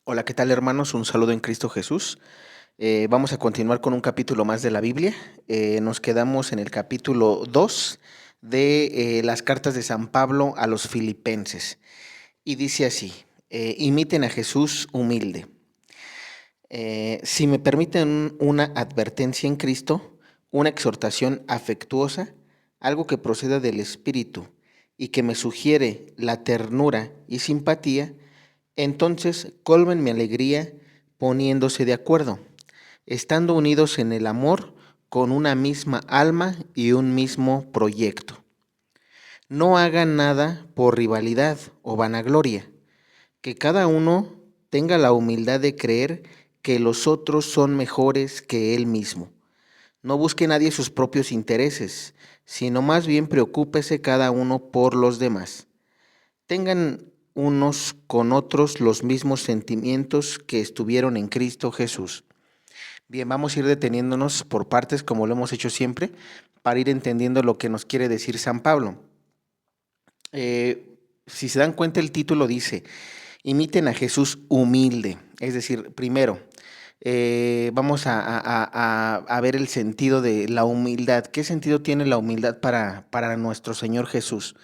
Hola, ¿qué tal hermanos? Un saludo en Cristo Jesús. Vamos a continuar con un capítulo más de la Biblia. Nos quedamos en el capítulo 2 de las cartas de San Pablo a los filipenses. Y dice así, imiten a Jesús humilde. Si me permiten una advertencia en Cristo, una exhortación afectuosa, algo que proceda del Espíritu y que me sugiere la ternura y simpatía, entonces colmen mi alegría poniéndose de acuerdo, estando unidos en el amor con una misma alma y un mismo proyecto. No hagan nada por rivalidad o vanagloria, que cada uno tenga la humildad de creer que los otros son mejores que él mismo. No busque nadie sus propios intereses, sino más bien preocúpese cada uno por los demás. Tengan unos con otros los mismos sentimientos que estuvieron en Cristo Jesús. Bien, vamos a ir deteniéndonos por partes como lo hemos hecho siempre para ir entendiendo lo que nos quiere decir San Pablo. Si se dan cuenta, el título dice, imiten a Jesús humilde. Es decir, primero, vamos a ver el sentido de la humildad. ¿Qué sentido tiene la humildad para nuestro Señor Jesús?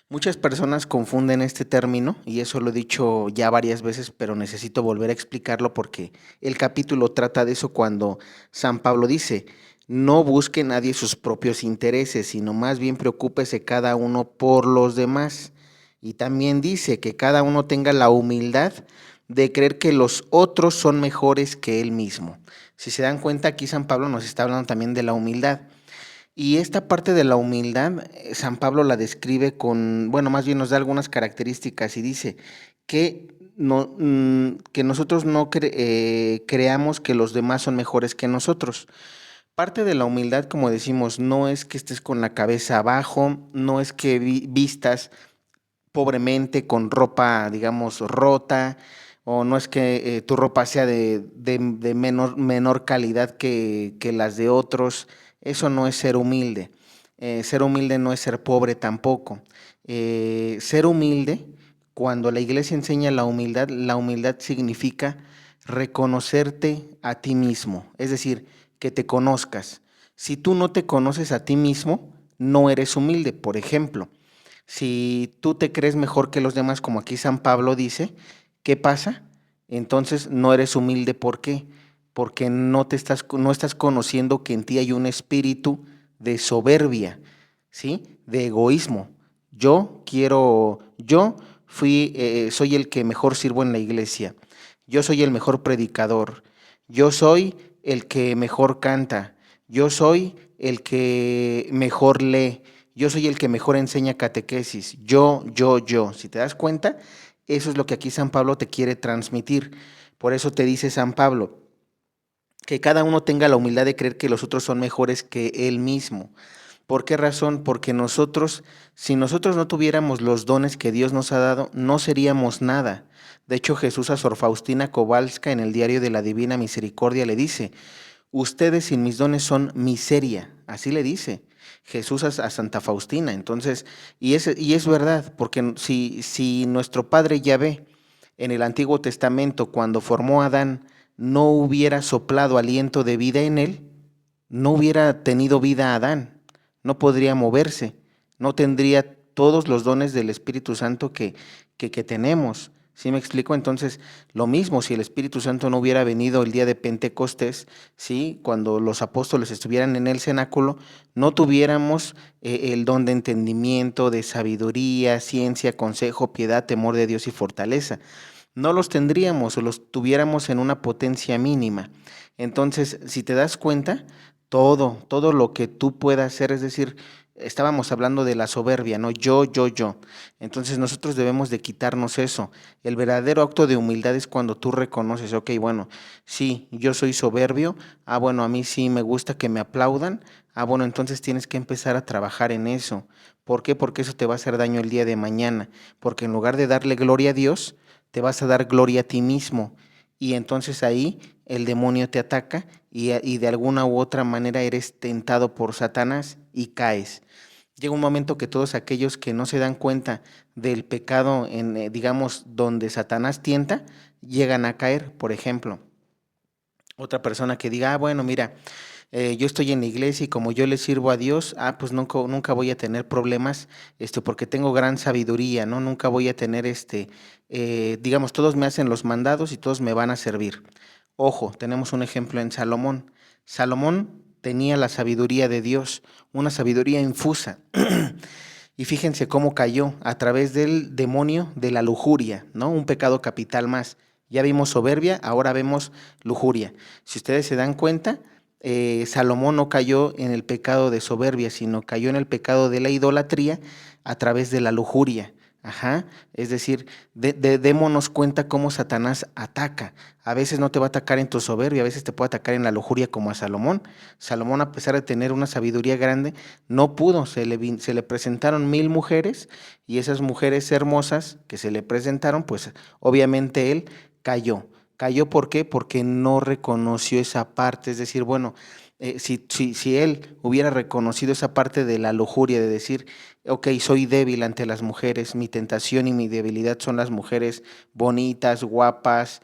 Muchas personas confunden este término y eso lo he dicho ya varias veces, pero necesito volver a explicarlo porque el capítulo trata de eso cuando San Pablo dice, no busque nadie sus propios intereses, sino más bien preocúpese cada uno por los demás. Y también dice que cada uno tenga la humildad de creer que los otros son mejores que él mismo. Si se dan cuenta, aquí San Pablo nos está hablando también de la humildad. Y esta parte de la humildad, San Pablo la describe con, bueno, más bien nos da algunas características y dice que, no, que nosotros no creamos que los demás son mejores que nosotros. Parte de la humildad, como decimos, no es que estés con la cabeza abajo, no es que vistas pobremente con ropa, digamos, rota, o no es que tu ropa sea de menor calidad que las de otros. Eso no es ser humilde. Ser humilde no es ser pobre tampoco. Ser humilde, cuando la iglesia enseña la humildad significa reconocerte a ti mismo, es decir, que te conozcas. Si tú no te conoces a ti mismo, no eres humilde. Por ejemplo, si tú te crees mejor que los demás, como aquí San Pablo dice, ¿qué pasa? Entonces no eres humilde. ¿Por qué? Porque no estás conociendo que en ti hay un espíritu de soberbia, ¿sí? De egoísmo. Soy el que mejor sirvo en la iglesia. Yo soy el mejor predicador. Yo soy el que mejor canta. Yo soy el que mejor lee. Yo soy el que mejor enseña catequesis. Yo. Si te das cuenta, eso es lo que aquí San Pablo te quiere transmitir. Por eso te dice San Pablo, que cada uno tenga la humildad de creer que los otros son mejores que él mismo. ¿Por qué razón? Porque nosotros, si nosotros no tuviéramos los dones que Dios nos ha dado, no seríamos nada. De hecho, Jesús a Sor Faustina Kowalska en el Diario de la Divina Misericordia le dice, ustedes sin mis dones son miseria, así le dice Jesús a Santa Faustina. Entonces, y es verdad, porque si nuestro Padre Yahvé en el Antiguo Testamento, cuando formó a Adán, no hubiera soplado aliento de vida en él, no hubiera tenido vida Adán, no podría moverse, no tendría todos los dones del Espíritu Santo que tenemos. ¿Sí me explico? Entonces, lo mismo, si el Espíritu Santo no hubiera venido el día de Pentecostés, ¿sí? Cuando los apóstoles estuvieran en el cenáculo, no tuviéramos el don de entendimiento, de sabiduría, ciencia, consejo, piedad, temor de Dios y fortaleza. No los tendríamos o los tuviéramos en una potencia mínima. Entonces, si te das cuenta, todo lo que tú puedas hacer, es decir, estábamos hablando de la soberbia, ¿no? Yo. Entonces nosotros debemos de quitarnos eso. El verdadero acto de humildad es cuando tú reconoces, ok, bueno, sí, yo soy soberbio, bueno, a mí sí me gusta que me aplaudan, bueno, entonces tienes que empezar a trabajar en eso. ¿Por qué? Porque eso te va a hacer daño el día de mañana, porque en lugar de darle gloria a Dios, te vas a dar gloria a ti mismo. Y entonces ahí el demonio te ataca y de alguna u otra manera eres tentado por Satanás y caes. Llega un momento que todos aquellos que no se dan cuenta del pecado digamos, donde Satanás tienta, llegan a caer. Por ejemplo, otra persona que diga, bueno, mira, yo estoy en la iglesia y como yo le sirvo a Dios, pues nunca voy a tener problemas, porque tengo gran sabiduría, ¿no? Nunca voy a tener, digamos, todos me hacen los mandados y todos me van a servir. Ojo, tenemos un ejemplo en Salomón. Salomón tenía la sabiduría de Dios, una sabiduría infusa. Y fíjense cómo cayó a través del demonio de la lujuria, ¿no? Un pecado capital más. Ya vimos soberbia, ahora vemos lujuria. Si ustedes se dan cuenta, Salomón no cayó en el pecado de soberbia, sino cayó en el pecado de la idolatría a través de la lujuria. Ajá, es decir, démonos cuenta cómo Satanás ataca. A veces no te va a atacar en tu soberbia, a veces te puede atacar en la lujuria como a Salomón. Salomón, a pesar de tener una sabiduría grande, no pudo, se le presentaron 1000 mujeres y esas mujeres hermosas que se le presentaron, pues obviamente él cayó. ¿Cayó por qué? Porque no reconoció esa parte, es decir, bueno, si él hubiera reconocido esa parte de la lujuria, de decir, ok, soy débil ante las mujeres, mi tentación y mi debilidad son las mujeres bonitas, guapas,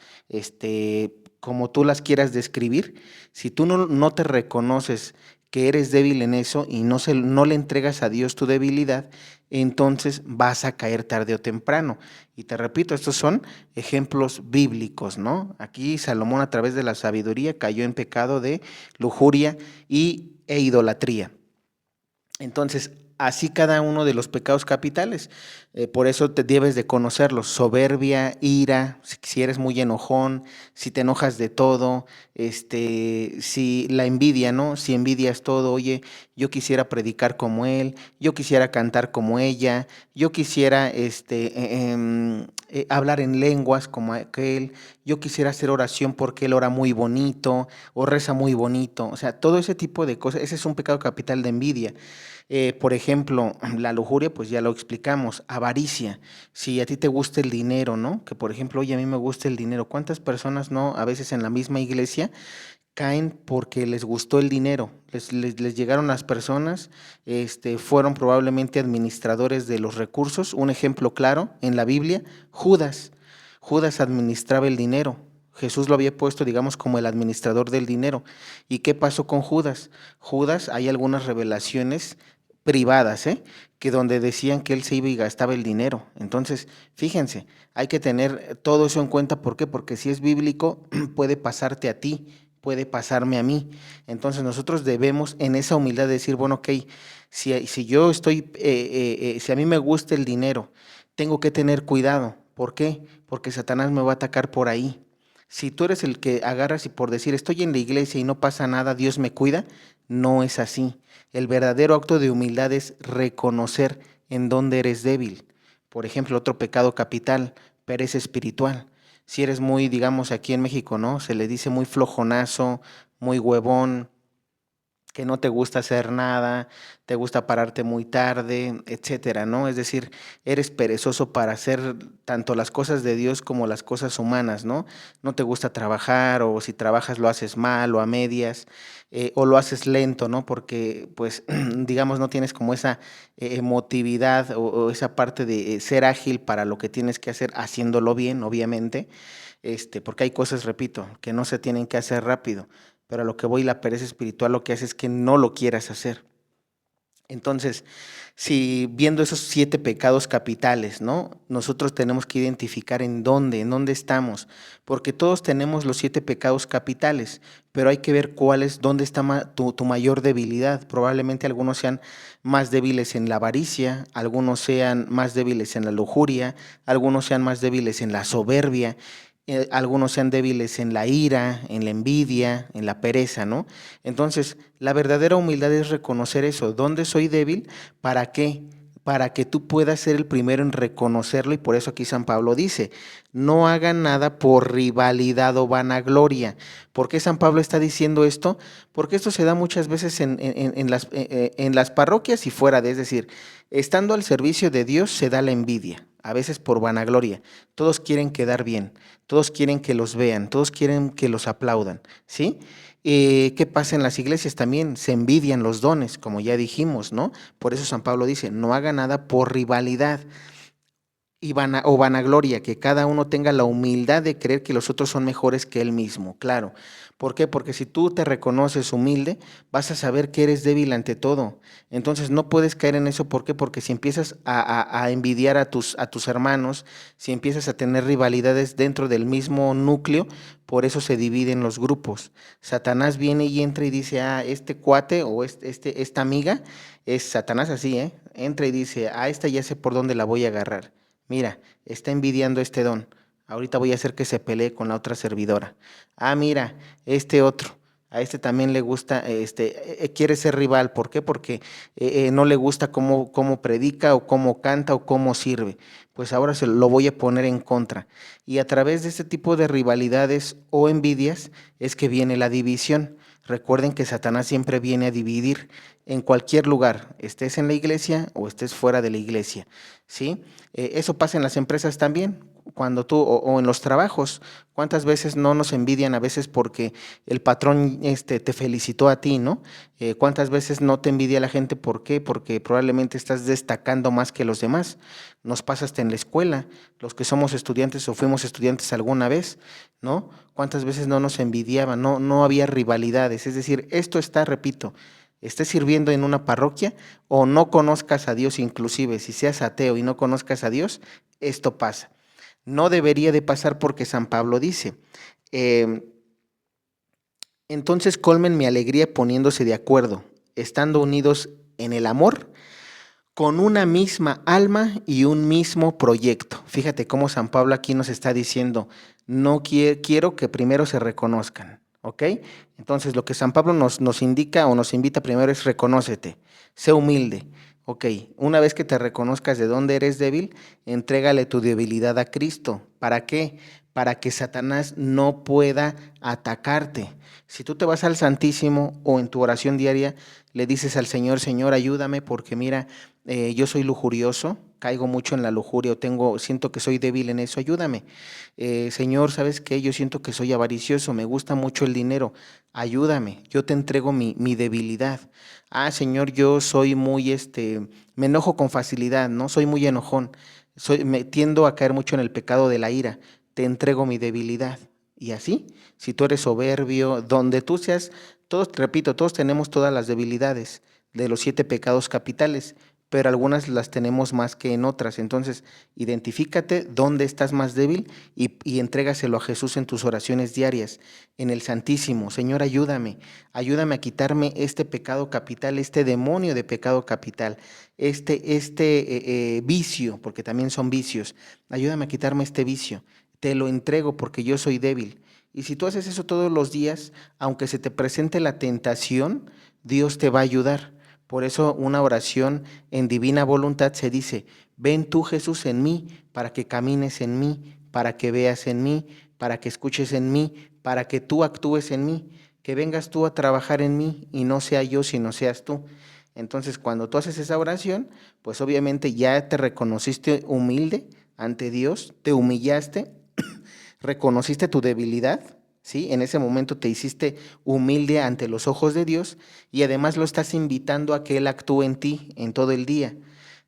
como tú las quieras describir, si tú no te reconoces que eres débil en eso y no le entregas a Dios tu debilidad, entonces vas a caer tarde o temprano. Y te repito, estos son ejemplos bíblicos, ¿no? Aquí Salomón, a través de la sabiduría, cayó en pecado de lujuria e idolatría. Entonces, así cada uno de los pecados capitales. Por eso te debes de conocerlos: soberbia, ira, si eres muy enojón, si te enojas de todo, si la envidia, ¿no? Si envidias todo, oye, yo quisiera predicar como él, yo quisiera cantar como ella, yo quisiera hablar en lenguas como aquel, yo quisiera hacer oración porque él ora muy bonito o reza muy bonito. O sea, todo ese tipo de cosas, ese es un pecado capital de envidia. Por ejemplo, la lujuria, pues ya lo explicamos. Avaricia, si a ti te gusta el dinero, ¿no? Que por ejemplo, oye, a mí me gusta el dinero. ¿Cuántas personas, no? A veces en la misma iglesia caen porque les gustó el dinero, les llegaron las personas, fueron probablemente administradores de los recursos. Un ejemplo claro en la Biblia: Judas. Judas administraba el dinero. Jesús lo había puesto, digamos, como el administrador del dinero. ¿Y qué pasó con Judas? Judas, hay algunas revelaciones privadas, que donde decían que él se iba y gastaba el dinero. Entonces, fíjense, hay que tener todo eso en cuenta. ¿Por qué? Porque si es bíblico, puede pasarte a ti, puede pasarme a mí. Entonces nosotros debemos en esa humildad decir, bueno, ok, si yo estoy, si a mí me gusta el dinero, tengo que tener cuidado. ¿Por qué? Porque Satanás me va a atacar por ahí. Si tú eres el que agarras y por decir, estoy en la iglesia y no pasa nada, Dios me cuida, no es así. El verdadero acto de humildad es reconocer en dónde eres débil. Por ejemplo, otro pecado capital: pereza espiritual. Si eres muy, digamos, aquí en México, ¿no? Se le dice muy flojonazo, muy huevón, que no te gusta hacer nada, te gusta pararte muy tarde, etcétera, ¿no? Es decir, eres perezoso para hacer tanto las cosas de Dios como las cosas humanas, ¿no? No te gusta trabajar, o si trabajas lo haces mal o a medias, o lo haces lento, ¿no? Porque, pues, digamos, no tienes como esa emotividad o esa parte de ser ágil para lo que tienes que hacer, haciéndolo bien, obviamente, porque hay cosas, repito, que no se tienen que hacer rápido, pero a lo que voy, la pereza espiritual lo que hace es que no lo quieras hacer. Entonces, si viendo esos 7 pecados capitales, ¿no? Nosotros tenemos que identificar en dónde estamos, porque todos tenemos los 7 pecados capitales, pero hay que ver dónde está tu mayor debilidad. Probablemente algunos sean más débiles en la avaricia, algunos sean más débiles en la lujuria, algunos sean más débiles en la soberbia, algunos sean débiles en la ira, en la envidia, en la pereza, ¿no? Entonces, la verdadera humildad es reconocer eso: dónde soy débil. ¿Para qué? Para que tú puedas ser el primero en reconocerlo. Y por eso aquí San Pablo dice, no hagan nada por rivalidad o vanagloria. ¿Por qué San Pablo está diciendo esto? Porque esto se da muchas veces en las parroquias y fuera es decir, estando al servicio de Dios se da la envidia, a veces por vanagloria. Todos quieren quedar bien, todos quieren que los vean, todos quieren que los aplaudan, ¿sí? ¿Qué pasa en las iglesias también? Se envidian los dones, como ya dijimos, ¿no? Por eso San Pablo dice, no haga nada por rivalidad. y o vanagloria, que cada uno tenga la humildad de creer que los otros son mejores que él mismo, claro. ¿Por qué? Porque si tú te reconoces humilde, vas a saber que eres débil ante todo. Entonces no puedes caer en eso. ¿Por qué? Porque si empiezas a envidiar a tus hermanos, si empiezas a tener rivalidades dentro del mismo núcleo, por eso se dividen los grupos. Satanás viene y entra y dice, este cuate o esta amiga, es Satanás así, ¿eh? Entra y dice, esta ya sé por dónde la voy a agarrar. Mira, está envidiando este don. Ahorita voy a hacer que se pelee con la otra servidora. Mira, este otro. A este también le gusta, quiere ser rival. ¿Por qué? Porque no le gusta cómo predica o cómo canta o cómo sirve. Pues ahora se lo voy a poner en contra. Y a través de este tipo de rivalidades o envidias es que viene la división. Recuerden que Satanás siempre viene a dividir en cualquier lugar, estés en la iglesia o estés fuera de la iglesia, ¿sí? Eso pasa en las empresas también, cuando o en los trabajos. ¿Cuántas veces no nos envidian a veces porque el patrón te felicitó a ti, ¿no? ¿Cuántas veces no te envidia la gente? ¿Por qué? Porque probablemente estás destacando más que los demás. Nos pasa hasta en la escuela, los que somos estudiantes o fuimos estudiantes alguna vez, ¿no? ¿Cuántas veces no nos envidiaban? No había rivalidades. Es decir, esto está, repito, estés sirviendo en una parroquia o no conozcas a Dios, inclusive si seas ateo y no conozcas a Dios, esto pasa. No debería de pasar porque San Pablo dice, eh, entonces colmen mi alegría poniéndose de acuerdo, estando unidos en el amor, con una misma alma y un mismo proyecto. Fíjate cómo San Pablo aquí nos está diciendo, no quiero que primero se reconozcan, ¿ok? Entonces lo que San Pablo nos indica o nos invita primero es reconócete, sé humilde, ¿ok? Una vez que te reconozcas de dónde eres débil, entrégale tu debilidad a Cristo. ¿Para qué? Para que Satanás no pueda atacarte. Si tú te vas al Santísimo o en tu oración diaria, le dices al Señor, Señor, ayúdame porque mira, yo soy lujurioso, caigo mucho en la lujuria o siento que soy débil en eso, ayúdame. Señor, ¿sabes qué? Yo siento que soy avaricioso, me gusta mucho el dinero, ayúdame, yo te entrego mi debilidad. Señor, yo soy muy, me enojo con facilidad, ¿no? Soy muy enojón, me tiendo a caer mucho en el pecado de la ira, te entrego mi debilidad. Y así, si tú eres soberbio, donde tú seas, todos, repito, todos tenemos todas las debilidades de los 7 pecados capitales, pero algunas las tenemos más que en otras. Entonces, identifícate dónde estás más débil y entrégaselo a Jesús en tus oraciones diarias, en el Santísimo. Señor, ayúdame a quitarme este pecado capital, este demonio de pecado capital, vicio, porque también son vicios. Ayúdame a quitarme este vicio. Te lo entrego porque yo soy débil. Y si tú haces eso todos los días, aunque se te presente la tentación, Dios te va a ayudar. Por eso una oración en divina voluntad se dice, ven tú Jesús en mí, para que camines en mí, para que veas en mí, para que escuches en mí, para que tú actúes en mí, que vengas tú a trabajar en mí y no sea yo, sino seas tú. Entonces, cuando tú haces esa oración, pues obviamente ya te reconociste humilde ante Dios, te humillaste, reconociste tu debilidad, ¿sí? En ese momento te hiciste humilde ante los ojos de Dios y además lo estás invitando a que Él actúe en ti en todo el día.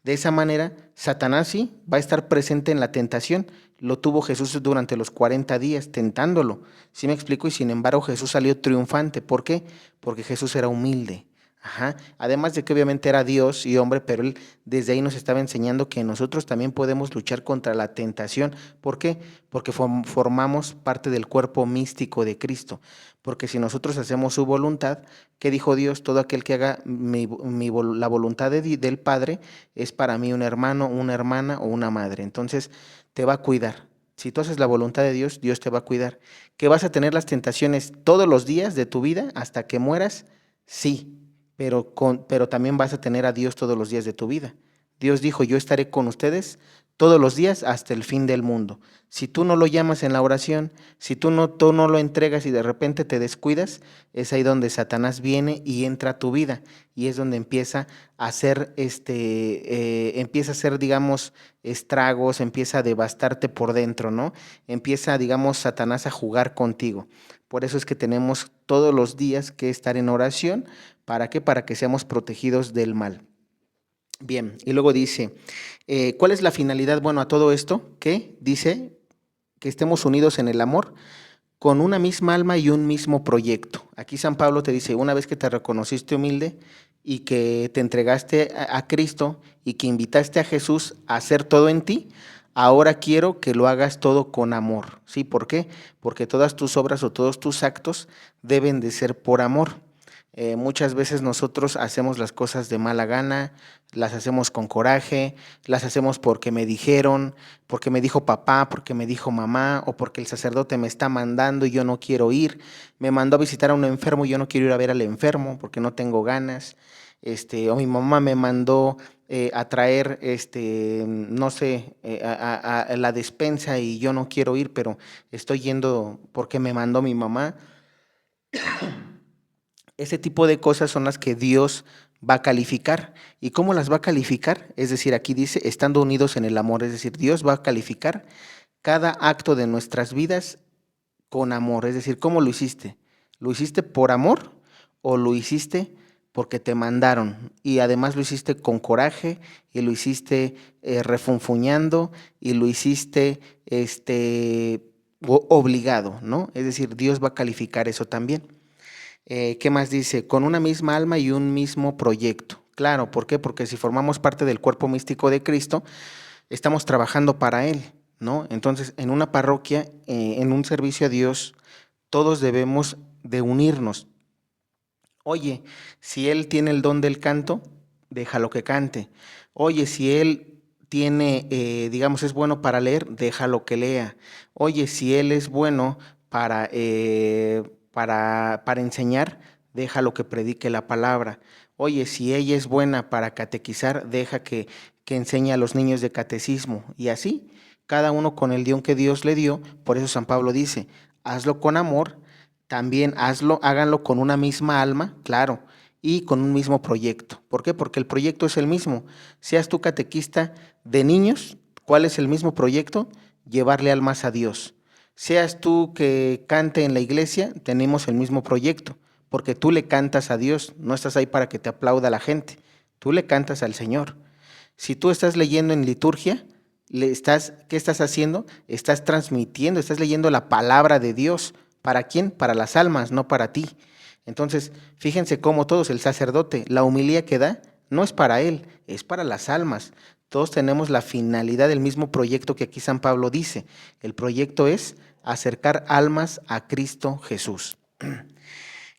De esa manera, Satanás sí va a estar presente en la tentación. Lo tuvo Jesús durante los 40 días tentándolo. ¿Sí me explico? Y sin embargo Jesús salió triunfante. ¿Por qué? Porque Jesús era humilde. Ajá. Además de que obviamente era Dios y hombre, pero Él desde ahí nos estaba enseñando que nosotros también podemos luchar contra la tentación. ¿Por qué? Porque formamos parte del cuerpo místico de Cristo. Porque si nosotros hacemos su voluntad, ¿qué dijo Dios? Todo aquel que haga la voluntad del Padre es para mí un hermano, una hermana o una madre. Entonces te va a cuidar. Si tú haces la voluntad de Dios, Dios te va a cuidar. ¿Que vas a tener las tentaciones todos los días de tu vida hasta que mueras? Sí, pero también vas a tener a Dios todos los días de tu vida. Dios dijo, yo estaré con ustedes todos los días hasta el fin del mundo. Si tú no lo llamas en la oración, si tú no lo entregas y de repente te descuidas, es ahí donde Satanás viene y entra a tu vida y es donde empieza a hacer, digamos, estragos, empieza a devastarte por dentro, ¿no? Empieza, digamos, Satanás a jugar contigo. Por eso es que tenemos todos los días que estar en oración. ¿Para qué? Para que seamos protegidos del mal. Bien, y luego dice, ¿cuál es la finalidad? Bueno, a todo esto, que dice que estemos unidos en el amor con una misma alma y un mismo proyecto. Aquí San Pablo te dice, una vez que te reconociste humilde y que te entregaste a Cristo y que invitaste a Jesús a hacer todo en ti, ahora quiero que lo hagas todo con amor. ¿Sí? ¿Por qué? Porque todas tus obras o todos tus actos deben de ser por amor. Muchas veces nosotros hacemos las cosas de mala gana, las hacemos con coraje, las hacemos porque me dijeron, porque me dijo papá, porque me dijo mamá, o porque el sacerdote me está mandando y yo no quiero ir. Me mandó a visitar a un enfermo y yo no quiero ir a ver al enfermo porque no tengo ganas. O mi mamá me mandó a traer, no sé, a la despensa y yo no quiero ir, pero estoy yendo porque me mandó mi mamá. Ese tipo de cosas son las que Dios va a calificar. ¿Y cómo las va a calificar? Es decir, aquí dice, estando unidos en el amor, es decir, Dios va a calificar cada acto de nuestras vidas con amor. Es decir, ¿cómo lo hiciste? ¿Lo hiciste por amor o lo hiciste porque te mandaron? Y además lo hiciste con coraje y lo hiciste refunfuñando y lo hiciste obligado, ¿no? Es decir, Dios va a calificar eso también. ¿Qué más dice? Con una misma alma y un mismo proyecto. Claro, ¿por qué? Porque si formamos parte del cuerpo místico de Cristo, estamos trabajando para Él, ¿no? Entonces, en una parroquia, en un servicio a Dios, todos debemos de unirnos. Oye, si Él tiene el don del canto, déjalo que cante. Oye, si Él tiene, digamos, es bueno para leer, déjalo que lea. Oye, si Él es bueno para enseñar, déjalo que predique la palabra. Oye, si ella es buena para catequizar, deja que enseñe a los niños de catecismo. Y así, cada uno con el don que Dios le dio. Por eso San Pablo dice, hazlo con amor, también háganlo con una misma alma, claro, y con un mismo proyecto. ¿Por qué? Porque el proyecto es el mismo. Seas tú catequista de niños, ¿cuál es el mismo proyecto? Llevarle almas a Dios. Seas tú que cante en la iglesia, tenemos el mismo proyecto, porque tú le cantas a Dios, no estás ahí para que te aplauda la gente, tú le cantas al Señor. Si tú estás leyendo en liturgia, ¿qué estás haciendo? Estás transmitiendo, estás leyendo la palabra de Dios. ¿Para quién? Para las almas, no para ti. Entonces, fíjense cómo todos, el sacerdote, la humilía que da, no es para él, es para las almas. Todos tenemos la finalidad del mismo proyecto que aquí San Pablo dice. El proyecto es acercar almas a Cristo Jesús.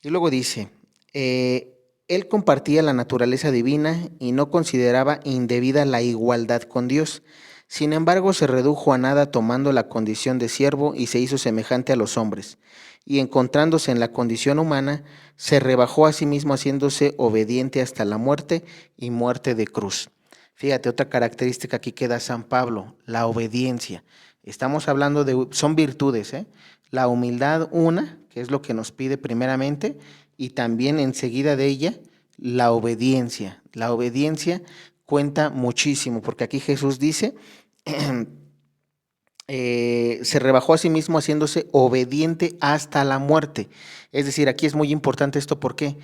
Y luego dice, él compartía la naturaleza divina y no consideraba indebida la igualdad con Dios. Sin embargo, se redujo a nada tomando la condición de siervo y se hizo semejante a los hombres. Y encontrándose en la condición humana, se rebajó a sí mismo haciéndose obediente hasta la muerte y muerte de cruz. Fíjate, otra característica aquí que da San Pablo, la obediencia. Estamos hablando son virtudes, ¿eh? La humildad, una, que es lo que nos pide primeramente, y también enseguida de ella, la obediencia. La obediencia cuenta muchísimo, porque aquí Jesús dice, se rebajó a sí mismo haciéndose obediente hasta la muerte. Es decir, aquí es muy importante esto, ¿por qué?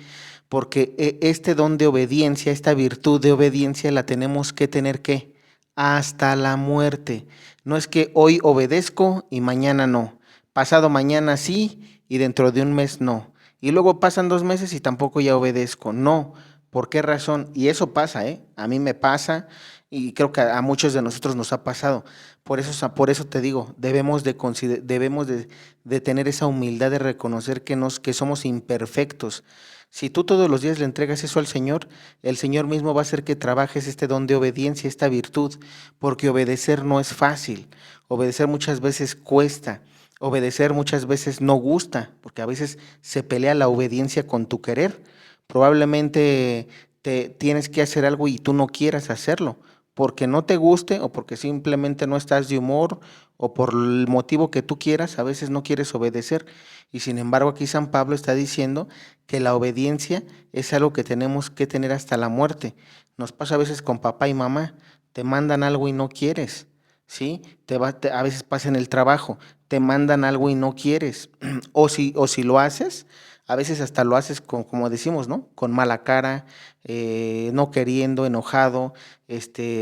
Porque este don de obediencia, esta virtud de obediencia la tenemos que tener ¿qué? Hasta la muerte. No es que hoy obedezco y mañana no, pasado mañana sí y dentro de un mes no. Y luego pasan 2 meses y tampoco ya obedezco. No, ¿por qué razón? Y eso pasa, ¿eh? A mí me pasa y creo que a muchos de nosotros nos ha pasado. Por eso te digo, debemos de tener esa humildad de reconocer que somos imperfectos. Si tú todos los días le entregas eso al Señor, el Señor mismo va a hacer que trabajes este don de obediencia, esta virtud, porque obedecer no es fácil, obedecer muchas veces cuesta, obedecer muchas veces no gusta, porque a veces se pelea la obediencia con tu querer. Probablemente te tienes que hacer algo y tú no quieras hacerlo porque no te guste o porque simplemente no estás de humor o por el motivo que tú quieras, a veces no quieres obedecer. Y sin embargo aquí San Pablo está diciendo que la obediencia es algo que tenemos que tener hasta la muerte. Nos pasa a veces con papá y mamá, te mandan algo y no quieres, ¿sí? A veces pasa en el trabajo, te mandan algo y no quieres. O si lo haces, a veces hasta lo haces con, como decimos, ¿no? Con mala cara, no queriendo, enojado,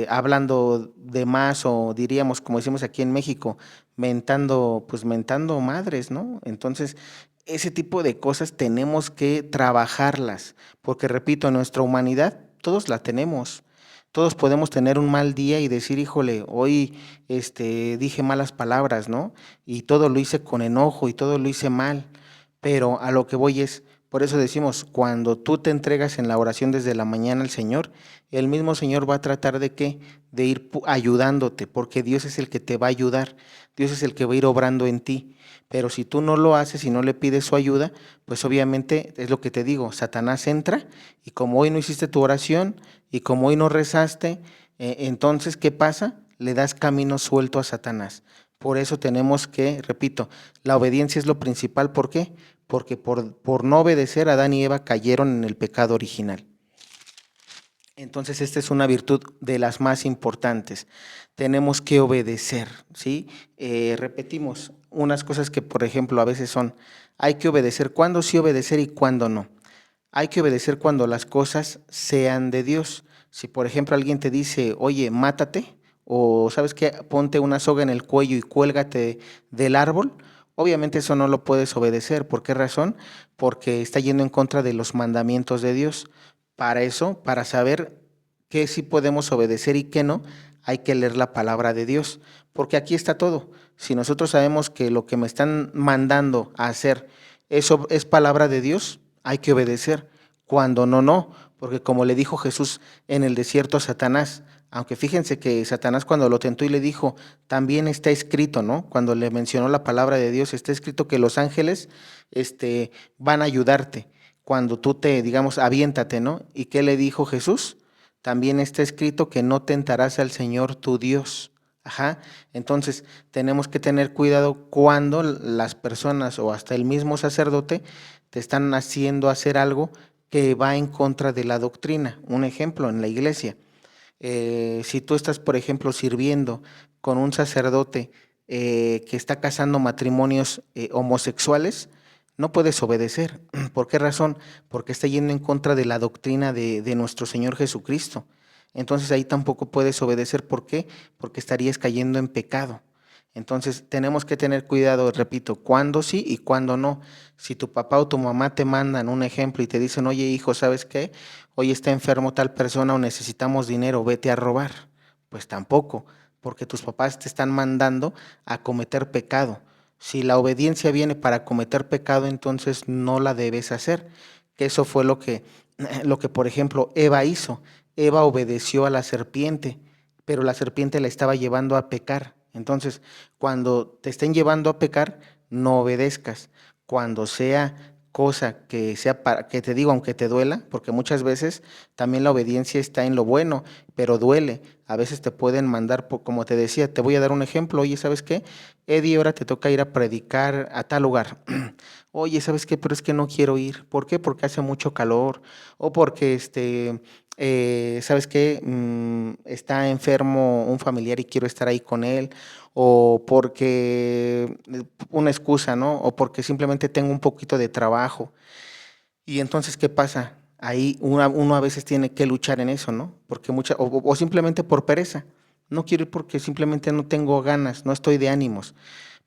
hablando de más o diríamos, como decimos aquí en México, mentando, pues mentando madres, ¿no? Entonces, ese tipo de cosas tenemos que trabajarlas, porque repito, nuestra humanidad todos la tenemos. Todos podemos tener un mal día y decir, híjole, hoy dije malas palabras, ¿no? Y todo lo hice con enojo y todo lo hice mal. Pero a lo que voy es, por eso decimos, cuando tú te entregas en la oración desde la mañana al Señor, el mismo Señor va a tratar de qué, de ir ayudándote, porque Dios es el que te va a ayudar, Dios es el que va a ir obrando en ti. Pero si tú no lo haces y no le pides su ayuda, pues obviamente es lo que te digo, Satanás entra y como hoy no hiciste tu oración y como hoy no rezaste, entonces, ¿qué pasa? Le das camino suelto a Satanás. Por eso tenemos que, repito, la obediencia es lo principal. ¿Por qué? Porque por no obedecer, Adán y Eva cayeron en el pecado original. Entonces, esta es una virtud de las más importantes. Tenemos que obedecer, ¿sí? Repetimos, unas cosas que, por ejemplo, a veces son, hay que obedecer, cuándo sí obedecer y cuándo no. Hay que obedecer cuando las cosas sean de Dios. Si, por ejemplo, alguien te dice, oye, mátate, o sabes qué, ponte una soga en el cuello y cuélgate del árbol, obviamente eso no lo puedes obedecer. ¿Por qué razón? Porque está yendo en contra de los mandamientos de Dios. Para eso, para saber qué sí podemos obedecer y qué no, hay que leer la palabra de Dios, porque aquí está todo. Si nosotros sabemos que lo que me están mandando a hacer, eso es palabra de Dios, hay que obedecer. Cuando no, no, porque como le dijo Jesús en el desierto a Satanás, aunque fíjense que Satanás cuando lo tentó y le dijo, también está escrito, ¿no? Cuando le mencionó la palabra de Dios, está escrito que los ángeles van a ayudarte cuando tú te, digamos, aviéntate, ¿no? ¿Y qué le dijo Jesús? También está escrito que no tentarás al Señor tu Dios. Ajá. Entonces, tenemos que tener cuidado cuando las personas o hasta el mismo sacerdote te están haciendo hacer algo que va en contra de la doctrina. Un ejemplo, en la iglesia. Si tú estás, por ejemplo, sirviendo con un sacerdote que está casando matrimonios homosexuales, no puedes obedecer. ¿Por qué razón? Porque está yendo en contra de la doctrina de nuestro Señor Jesucristo. Entonces ahí tampoco puedes obedecer. ¿Por qué? Porque estarías cayendo en pecado. Entonces tenemos que tener cuidado, repito, cuándo sí y cuándo no. Si tu papá o tu mamá te mandan un ejemplo y te dicen, oye hijo, ¿sabes qué? Hoy está enfermo tal persona o necesitamos dinero, vete a robar. Pues tampoco, porque tus papás te están mandando a cometer pecado. Si la obediencia viene para cometer pecado, entonces no la debes hacer. Que eso fue lo que, por ejemplo, Eva hizo. Eva obedeció a la serpiente, pero la serpiente la estaba llevando a pecar. Entonces, cuando te estén llevando a pecar, no obedezcas. Cuando sea cosa que sea para que te digo, aunque te duela, porque muchas veces también la obediencia está en lo bueno, pero duele. A veces te pueden mandar, como te decía, te voy a dar un ejemplo. Oye, ¿sabes qué? Eddie, ahora te toca ir a predicar a tal lugar. Oye, ¿sabes qué? Pero es que no quiero ir. ¿Por qué? Porque hace mucho calor o porque ¿sabes qué? Está enfermo un familiar y quiero estar ahí con él, o porque una excusa, ¿no? O porque simplemente tengo un poquito de trabajo. Y entonces, ¿qué pasa? Ahí uno a veces tiene que luchar en eso, ¿no? Porque o simplemente por pereza. No quiero ir porque simplemente no tengo ganas, no estoy de ánimos,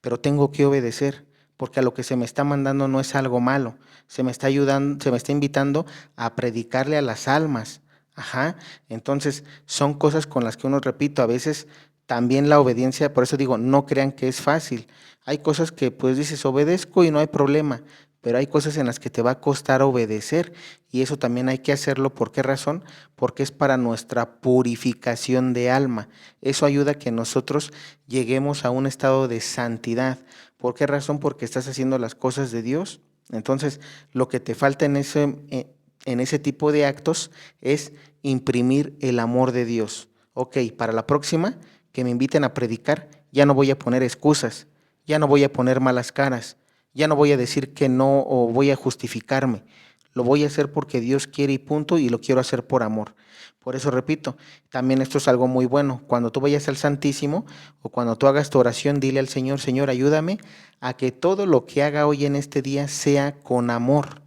pero tengo que obedecer, porque a lo que se me está mandando no es algo malo, se me está ayudando, se me está invitando a predicarle a las almas. Ajá. Entonces, son cosas con las que uno, repito, a veces también la obediencia, por eso digo, no crean que es fácil. Hay cosas que pues dices, obedezco y no hay problema, pero hay cosas en las que te va a costar obedecer y eso también hay que hacerlo. ¿Por qué razón? Porque es para nuestra purificación de alma. Eso ayuda a que nosotros lleguemos a un estado de santidad. ¿Por qué razón? Porque estás haciendo las cosas de Dios. Entonces, lo que te falta en ese tipo de actos es imprimir el amor de Dios. Ok, para la próxima que me inviten a predicar, ya no voy a poner excusas, ya no voy a poner malas caras, ya no voy a decir que no o voy a justificarme. Lo voy a hacer porque Dios quiere y punto, y lo quiero hacer por amor. Por eso repito, también esto es algo muy bueno. Cuando tú vayas al Santísimo o cuando tú hagas tu oración, dile al Señor, Señor, ayúdame a que todo lo que haga hoy en este día sea con amor.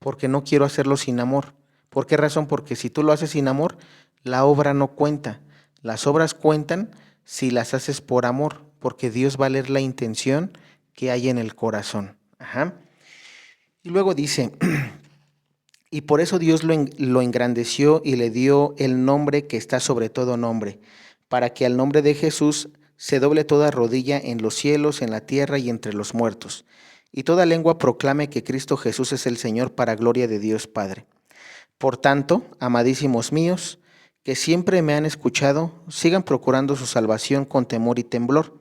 porque no quiero hacerlo sin amor. ¿Por qué razón? Porque si tú lo haces sin amor, la obra no cuenta. Las obras cuentan si las haces por amor, porque Dios va a leer la intención que hay en el corazón. Ajá. Y luego dice, y por eso Dios lo engrandeció y le dio el nombre que está sobre todo nombre, para que al nombre de Jesús se doble toda rodilla en los cielos, en la tierra y entre los muertos, y toda lengua proclame que Cristo Jesús es el Señor, para gloria de Dios Padre. Por tanto, amadísimos míos, que siempre me han escuchado, sigan procurando su salvación con temor y temblor,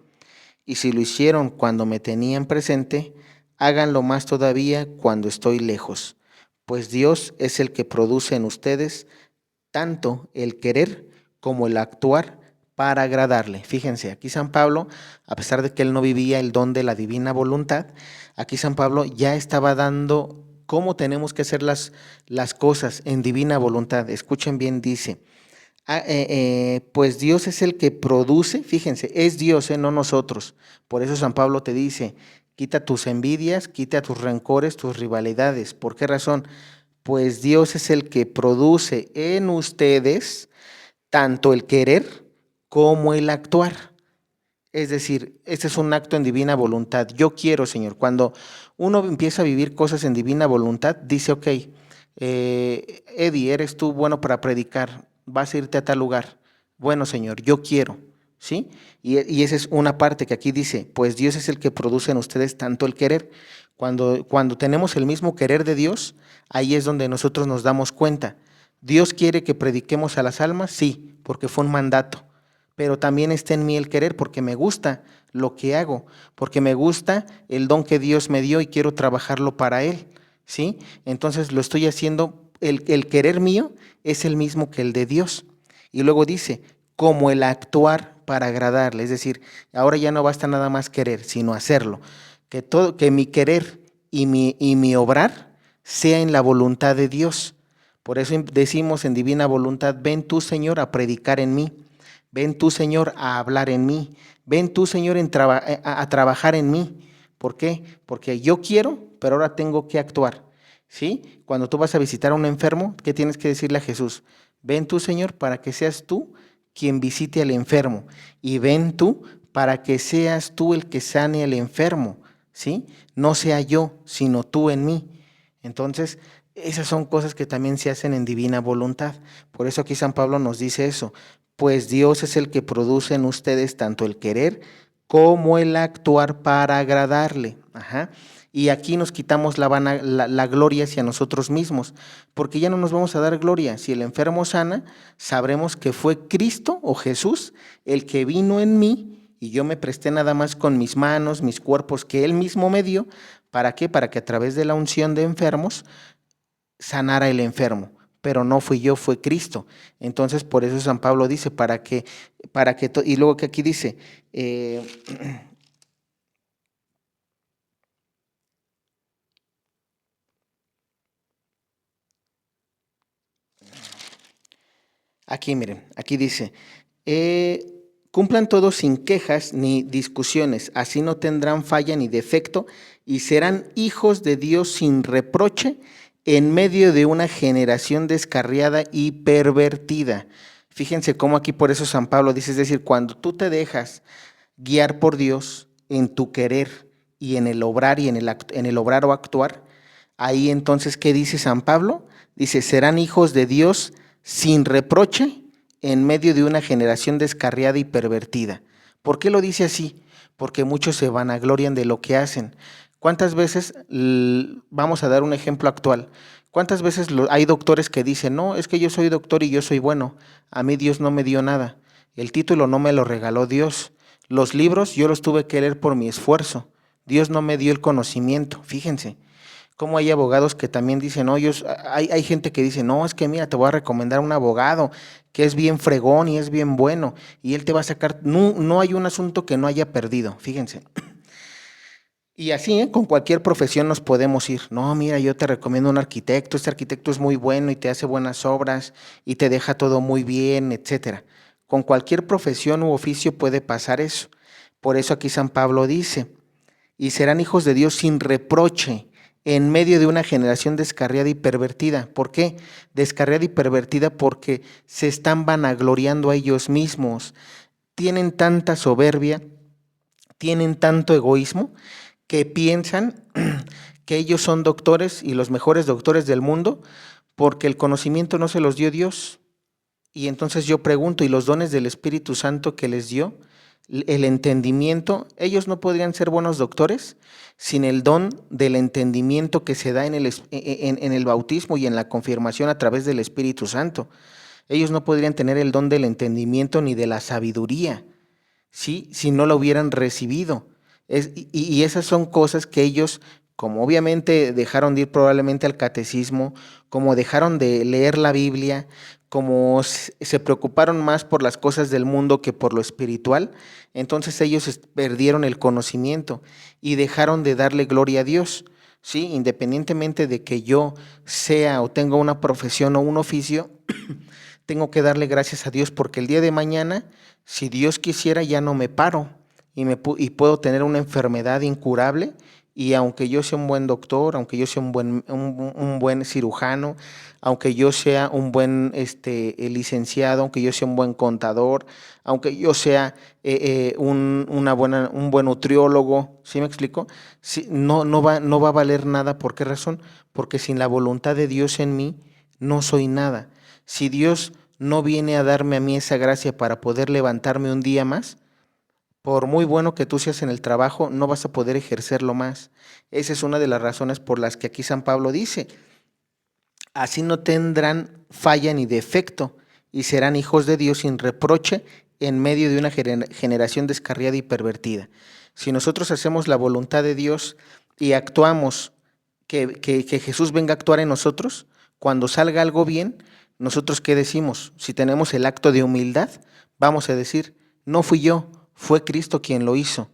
y si lo hicieron cuando me tenían presente, háganlo más todavía cuando estoy lejos, pues Dios es el que produce en ustedes tanto el querer como el actuar para agradarle. Fíjense, aquí San Pablo, a pesar de que él no vivía el don de la divina voluntad, aquí San Pablo ya estaba dando cómo tenemos que hacer las cosas en divina voluntad. Escuchen bien, dice, pues Dios es el que produce, fíjense, es Dios, no nosotros. Por eso San Pablo te dice, quita tus envidias, quita tus rencores, tus rivalidades. ¿Por qué razón? Pues Dios es el que produce en ustedes tanto el querer como el actuar. Es decir, este es un acto en divina voluntad. Yo quiero, Señor. Cuando uno empieza a vivir cosas en divina voluntad, dice, ok, Eddie, eres tú bueno para predicar, vas a irte a tal lugar. Bueno, Señor, yo quiero, ¿sí? Y esa es una parte que aquí dice, pues Dios es el que produce en ustedes tanto el querer. Cuando tenemos el mismo querer de Dios, ahí es donde nosotros nos damos cuenta. ¿Dios quiere que prediquemos a las almas? Sí, porque fue un mandato, pero también está en mí el querer porque me gusta lo que hago, porque me gusta el don que Dios me dio y quiero trabajarlo para Él, ¿sí? Entonces lo estoy haciendo, el querer mío es el mismo que el de Dios. Y luego dice, como el actuar para agradarle, es decir, ahora ya no basta nada más querer, sino hacerlo, que mi querer y mi obrar sea en la voluntad de Dios. Por eso decimos en divina voluntad, ven tú, Señor, a predicar en mí. Ven tú, Señor, a hablar en mí. Ven tú, Señor, a trabajar en mí. ¿Por qué? Porque yo quiero, pero ahora tengo que actuar. ¿Sí? Cuando tú vas a visitar a un enfermo, ¿qué tienes que decirle a Jesús? Ven tú, Señor, para que seas tú quien visite al enfermo. Y ven tú para que seas tú el que sane al enfermo. ¿Sí? No sea yo, sino tú en mí. Entonces, esas son cosas que también se hacen en divina voluntad. Por eso aquí San Pablo nos dice eso, pues Dios es el que produce en ustedes tanto el querer como el actuar para agradarle. Ajá. Y aquí nos quitamos la gloria hacia nosotros mismos, porque ya no nos vamos a dar gloria. Si el enfermo sana, sabremos que fue Cristo o Jesús el que vino en mí y yo me presté nada más con mis manos, mis cuerpos que Él mismo me dio. ¿Para qué? Para que a través de la unción de enfermos sanara el enfermo, pero no fui yo, fue Cristo. Entonces, por eso San Pablo dice, y luego que aquí dice, aquí miren, aquí dice, cumplan todos sin quejas ni discusiones, así no tendrán falla ni defecto y serán hijos de Dios sin reproche en medio de una generación descarriada y pervertida. Fíjense cómo aquí por eso San Pablo dice, es decir, cuando tú te dejas guiar por Dios en tu querer y en el obrar en el obrar o actuar, ahí entonces, ¿qué dice San Pablo? Dice, serán hijos de Dios sin reproche en medio de una generación descarriada y pervertida. ¿Por qué lo dice así? Porque muchos se vanaglorian de lo que hacen. ¿Cuántas veces, vamos a dar un ejemplo actual, cuántas veces hay doctores que dicen, no, es que yo soy doctor y yo soy bueno, a mí Dios no me dio nada, el título no me lo regaló Dios, los libros yo los tuve que leer por mi esfuerzo, Dios no me dio el conocimiento, fíjense. Como hay abogados que también dicen, no, hay gente que dice, no, es que mira, te voy a recomendar un abogado que es bien fregón y es bien bueno, y él te va a sacar, no, no hay un asunto que no haya perdido, fíjense. Y así, con cualquier profesión nos podemos ir. No, mira, yo te recomiendo un arquitecto, este arquitecto es muy bueno y te hace buenas obras y te deja todo muy bien, etcétera. Con cualquier profesión u oficio puede pasar eso. Por eso aquí San Pablo dice, y serán hijos de Dios sin reproche en medio de una generación descarriada y pervertida. ¿Por qué? Descarriada y pervertida porque se están vanagloriando a ellos mismos. Tienen tanta soberbia, tienen tanto egoísmo, que piensan que ellos son doctores y los mejores doctores del mundo porque el conocimiento no se los dio Dios. Y entonces yo pregunto, ¿y los dones del Espíritu Santo que les dio? El entendimiento, ellos no podrían ser buenos doctores sin el don del entendimiento que se da en el bautismo y en la confirmación a través del Espíritu Santo. Ellos no podrían tener el don del entendimiento ni de la sabiduría, ¿sí? Si no lo hubieran recibido. Y esas son cosas que ellos, como obviamente dejaron de ir probablemente al catecismo, como dejaron de leer la Biblia, como se preocuparon más por las cosas del mundo que por lo espiritual, entonces ellos perdieron el conocimiento y dejaron de darle gloria a Dios. Sí, independientemente de que yo sea o tenga una profesión o un oficio, tengo que darle gracias a Dios porque el día de mañana, si Dios quisiera, ya no me paro y puedo tener una enfermedad incurable. Y aunque yo sea un buen doctor, aunque yo sea un buen cirujano, aunque yo sea un buen licenciado, aunque yo sea un buen contador, aunque yo sea un buen nutriólogo, ¿sí me explico? Sí, no va a valer nada. ¿Por qué razón? Porque sin la voluntad de Dios en mí, no soy nada. Si Dios no viene a darme a mí esa gracia para poder levantarme un día más, por muy bueno que tú seas en el trabajo, no vas a poder ejercerlo más. Esa es una de las razones por las que aquí San Pablo dice, así no tendrán falla ni defecto y serán hijos de Dios sin reproche en medio de una generación descarriada y pervertida. Si nosotros hacemos la voluntad de Dios y actuamos que Jesús venga a actuar en nosotros, cuando salga algo bien, nosotros ¿qué decimos? Si tenemos el acto de humildad, vamos a decir, no fui yo, fue Cristo quien lo hizo.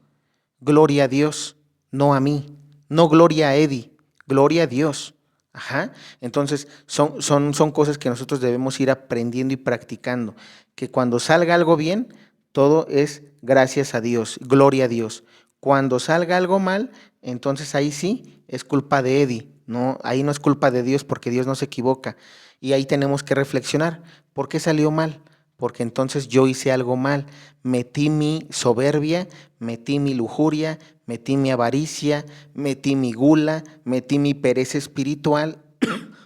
Gloria a Dios, no a mí. No gloria a Eddie, gloria a Dios. Ajá. Entonces, son cosas que nosotros debemos ir aprendiendo y practicando. Que cuando salga algo bien, todo es gracias a Dios, gloria a Dios. Cuando salga algo mal, entonces ahí sí es culpa de Eddie. No, ahí no es culpa de Dios porque Dios no se equivoca. Y ahí tenemos que reflexionar. ¿Por qué salió mal? Porque entonces yo hice algo mal, metí mi soberbia, metí mi lujuria, metí mi avaricia, metí mi gula, metí mi pereza espiritual,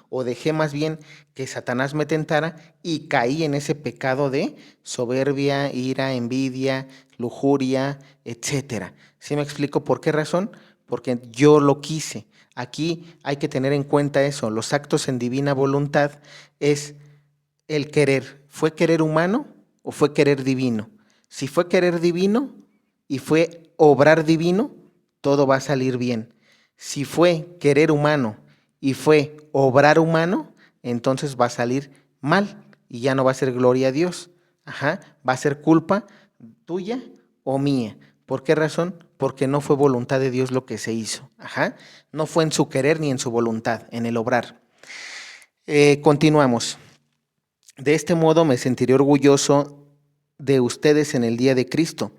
o dejé más bien que Satanás me tentara y caí en ese pecado de soberbia, ira, envidia, lujuria, etcétera. ¿Sí me explico por qué razón? Porque yo lo quise. Aquí hay que tener en cuenta eso, los actos en divina voluntad es el querer. ¿Fue querer humano o fue querer divino? Si fue querer divino y fue obrar divino, todo va a salir bien. Si fue querer humano y fue obrar humano, entonces va a salir mal y ya no va a ser gloria a Dios. Ajá, va a ser culpa tuya o mía. ¿Por qué razón? Porque no fue voluntad de Dios lo que se hizo. Ajá, no fue en su querer ni en su voluntad, en el obrar. Continuamos. De este modo me sentiré orgulloso de ustedes en el día de Cristo,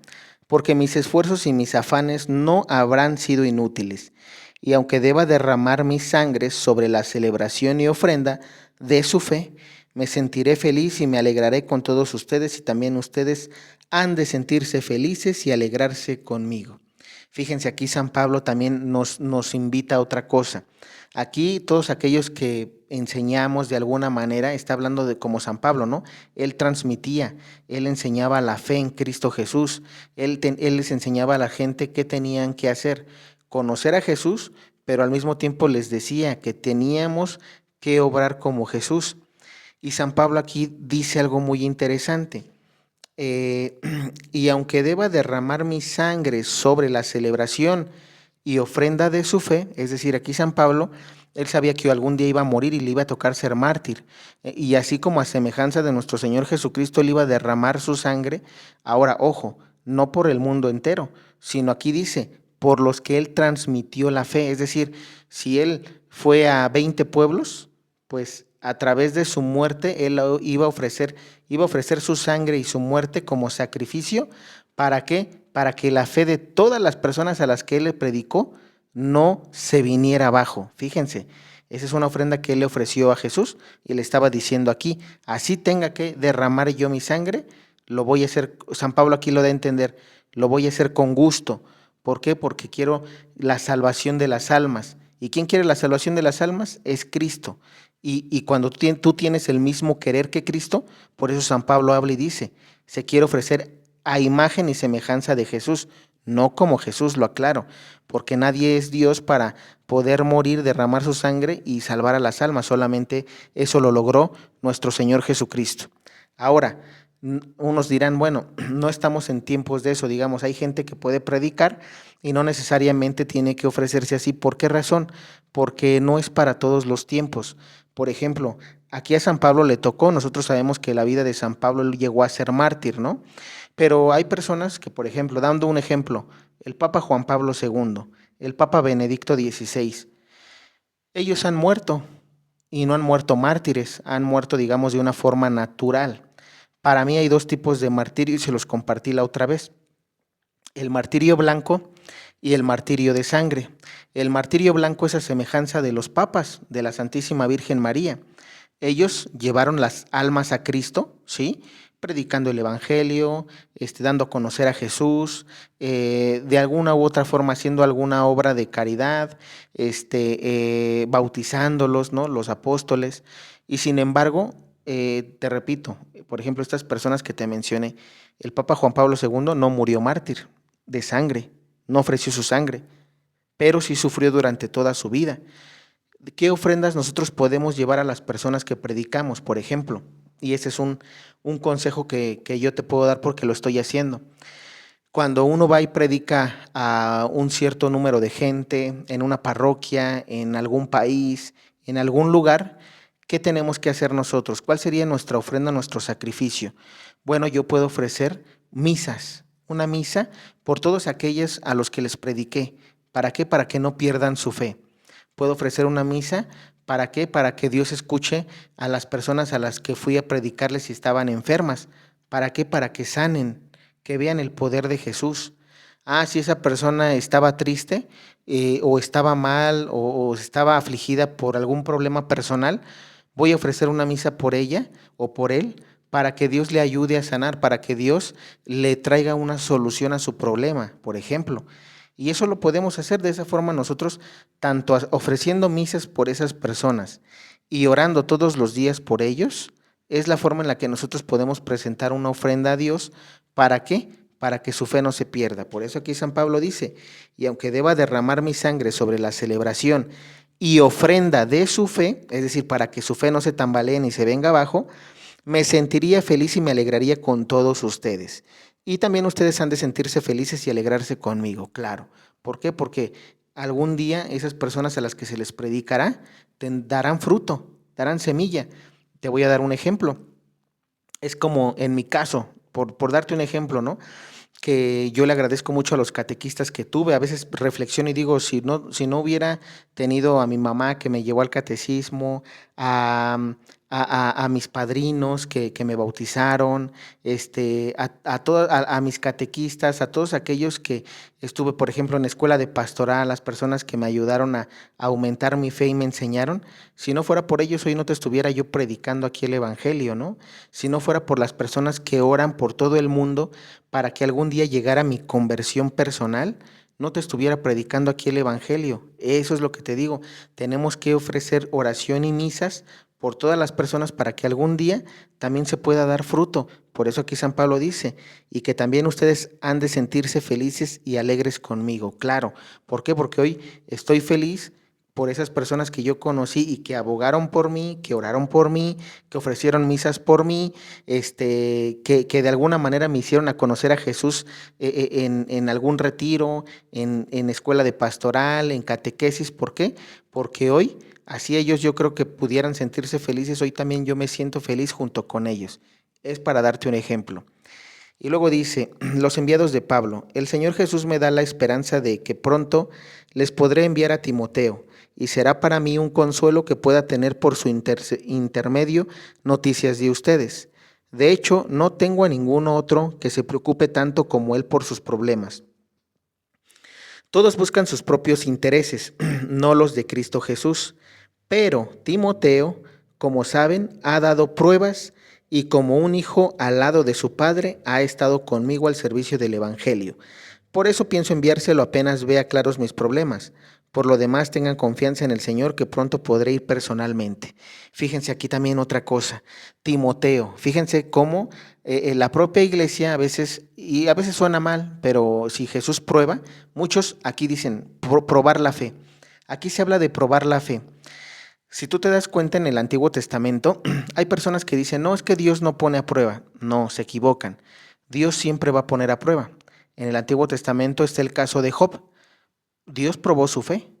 porque mis esfuerzos y mis afanes no habrán sido inútiles. Y aunque deba derramar mi sangre sobre la celebración y ofrenda de su fe, me sentiré feliz y me alegraré con todos ustedes y también ustedes han de sentirse felices y alegrarse conmigo. Fíjense, aquí San Pablo también nos invita a otra cosa. Aquí todos aquellos que enseñamos de alguna manera, está hablando de como San Pablo, ¿no? Él transmitía, él enseñaba la fe en Cristo Jesús, él les enseñaba a la gente qué tenían que hacer, conocer a Jesús, pero al mismo tiempo les decía que teníamos que obrar como Jesús. Y San Pablo aquí dice algo muy interesante. Y aunque deba derramar mi sangre sobre la celebración y ofrenda de su fe, es decir, aquí San Pablo, él sabía que algún día iba a morir y le iba a tocar ser mártir. Y así como a semejanza de nuestro Señor Jesucristo, él iba a derramar su sangre. Ahora, ojo, no por el mundo entero, sino aquí dice, por los que él transmitió la fe. Es decir, si él fue a 20 pueblos, pues a través de su muerte, él iba a ofrecer su sangre y su muerte como sacrificio. ¿Para qué? Para que la fe de todas las personas a las que él le predicó no se viniera abajo. Fíjense, esa es una ofrenda que él le ofreció a Jesús y le estaba diciendo aquí, así tenga que derramar yo mi sangre, lo voy a hacer. San Pablo aquí lo da a entender, lo voy a hacer con gusto. ¿Por qué? Porque quiero la salvación de las almas. ¿Y quién quiere la salvación de las almas? Es Cristo. Y cuando tú tienes el mismo querer que Cristo, por eso San Pablo habla y dice, se quiere ofrecer a imagen y semejanza de Jesús, no como Jesús, lo aclaro, porque nadie es Dios para poder morir, derramar su sangre y salvar a las almas, solamente eso lo logró nuestro Señor Jesucristo. Ahora, unos dirán, bueno, no estamos en tiempos de eso, digamos, hay gente que puede predicar y no necesariamente tiene que ofrecerse así. ¿Por qué razón? Porque no es para todos los tiempos. Por ejemplo, aquí a San Pablo le tocó, nosotros sabemos que la vida de San Pablo él llegó a ser mártir, ¿no? Pero hay personas que, por ejemplo, dando un ejemplo, el Papa Juan Pablo II, el Papa Benedicto XVI, ellos han muerto y no han muerto mártires, han muerto, digamos, de una forma natural. Para mí hay dos tipos de martirio y se los compartí la otra vez. El martirio blanco y el martirio de sangre. El martirio blanco es a semejanza de los papas, de la Santísima Virgen María. Ellos llevaron las almas a Cristo, ¿sí? Predicando el Evangelio, dando a conocer a Jesús, de alguna u otra forma haciendo alguna obra de caridad, bautizándolos, ¿no? Los apóstoles. Y sin embargo, te repito, por ejemplo, estas personas que te mencioné, el Papa Juan Pablo II no murió mártir de sangre, no ofreció su sangre, pero sí sufrió durante toda su vida. ¿Qué ofrendas nosotros podemos llevar a las personas que predicamos, por ejemplo? Y ese es un consejo que yo te puedo dar porque lo estoy haciendo. Cuando uno va y predica a un cierto número de gente en una parroquia, en algún país, en algún lugar, ¿qué tenemos que hacer nosotros? ¿Cuál sería nuestra ofrenda, nuestro sacrificio? Bueno, yo puedo ofrecer misas, una misa por todos aquellos a los que les prediqué. ¿Para qué? Para que no pierdan su fe. Puedo ofrecer una misa, ¿para qué? Para que Dios escuche a las personas a las que fui a predicarles si estaban enfermas. ¿Para qué? Para que sanen, que vean el poder de Jesús. Ah, si esa persona estaba triste o estaba mal o estaba afligida por algún problema personal, voy a ofrecer una misa por ella o por él para que Dios le ayude a sanar, para que Dios le traiga una solución a su problema, por ejemplo. Y eso lo podemos hacer de esa forma nosotros, tanto ofreciendo misas por esas personas y orando todos los días por ellos, es la forma en la que nosotros podemos presentar una ofrenda a Dios. ¿Para qué? Para que su fe no se pierda. Por eso aquí San Pablo dice, y aunque deba derramar mi sangre sobre la celebración y ofrenda de su fe, es decir, para que su fe no se tambalee ni se venga abajo, me sentiría feliz y me alegraría con todos ustedes. Y también ustedes han de sentirse felices y alegrarse conmigo, claro. ¿Por qué? Porque algún día esas personas a las que se les predicará darán fruto, darán semilla. Te voy a dar un ejemplo. Es como en mi caso, por darte un ejemplo, ¿no? Que yo le agradezco mucho a los catequistas que tuve. A veces reflexiono y digo, si no hubiera tenido a mi mamá que me llevó al catecismo, a mis padrinos que me bautizaron, a mis catequistas, a todos aquellos que estuve, por ejemplo, en la escuela de pastoral, las personas que me ayudaron a aumentar mi fe y me enseñaron, si no fuera por ellos, hoy no te estuviera yo predicando aquí el Evangelio, ¿no? Si no fuera por las personas que oran por todo el mundo, para que algún día llegara mi conversión personal, no te estuviera predicando aquí el Evangelio. Eso es lo que te digo. Tenemos que ofrecer oración y misas por todas las personas para que algún día también se pueda dar fruto. Por eso aquí San Pablo dice, y que también ustedes han de sentirse felices y alegres conmigo. Claro, ¿por qué? Porque hoy estoy feliz por esas personas que yo conocí y que abogaron por mí, que oraron por mí, que ofrecieron misas por mí, que de alguna manera me hicieron a conocer a Jesús en algún retiro, en escuela de pastoral, en catequesis. ¿Por qué? Porque hoy, así ellos yo creo que pudieran sentirse felices, hoy también yo me siento feliz junto con ellos. Es para darte un ejemplo. Y luego dice, los enviados de Pablo, el Señor Jesús me da la esperanza de que pronto les podré enviar a Timoteo, y será para mí un consuelo que pueda tener por su intermedio noticias de ustedes. De hecho, no tengo a ningún otro que se preocupe tanto como él por sus problemas. Todos buscan sus propios intereses, no los de Cristo Jesús. Pero Timoteo, como saben, ha dado pruebas y como un hijo al lado de su padre ha estado conmigo al servicio del Evangelio. Por eso pienso enviárselo apenas vea claros mis problemas. Por lo demás, tengan confianza en el Señor que pronto podré ir personalmente. Fíjense aquí también otra cosa, Timoteo. Fíjense cómo la propia iglesia a veces, y a veces suena mal, pero si Jesús prueba, muchos aquí dicen probar la fe. Aquí se habla de probar la fe. Si tú te das cuenta en el Antiguo Testamento, hay personas que dicen, no, es que Dios no pone a prueba. No, se equivocan. Dios siempre va a poner a prueba. En el Antiguo Testamento está el caso de Job. Dios probó su fe,